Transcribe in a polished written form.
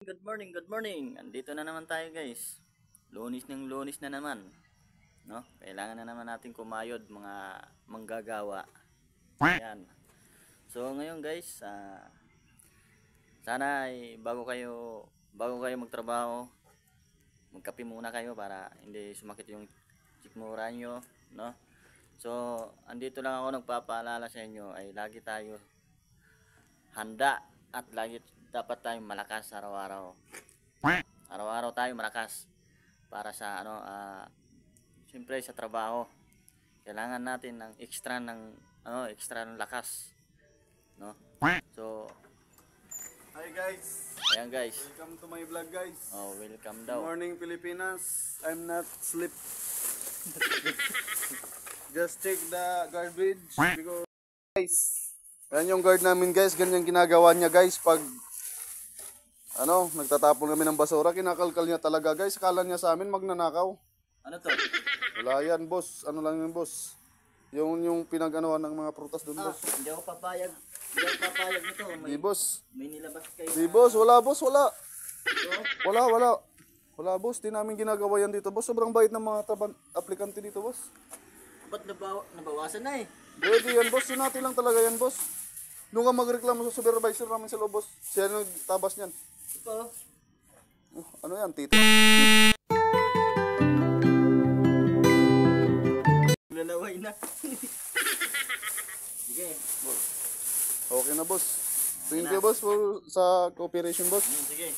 Good morning, good morning. Andito na naman tayo, guys. Lunis ng lunis na naman, no? Kailangan na naman natin kumayod mga manggagawa. Ayan. So ngayon, guys, sana ay bago kayo magtrabaho, magkape muna kayo para hindi sumakit yung sikmura nyo, no? So, andito lang ako nagpapaalala sa inyo ay lagi tayo handa at lagi dapat tayong malakas araw-araw. Araw-araw tayo malakas para sa siyempre sa trabaho. Kailangan natin ng extra ng lakas, no? So, Hi guys, ayan guys. welcome to my vlog guys. Oh, welcome Good daw. morning Pilipinas. I'm not sleep. Just check the garbage because guys, yan yung guard namin guys, ganyan ginagawa niya guys pag nagtatapon kami ng basura, kinakalkal niya talaga guys. Akala niya sa amin magnanakaw. Ano to? Wala yan boss, ano lang yun boss. Yung pinag-anuhan ng mga prutas doon boss. Hindi ako papayag. Hindi ako papayag nito. Di boss. May nilabas kayo. Di boss, wala boss, wala. So, Wala boss, di namin ginagawa yan dito boss. Sobrang bait ng mga aplikante dito boss. ba't nabawasan na eh? Pwede yan boss, sinati lang talaga yan boss. Nung ka magreklamo sa supervisor namin sa loob boss, siya nagtabas niyan. Ito. Ano yan, tito? Lalaway na. Sige. Okay na boss. Thank you boss for sa cooperation boss. Sige.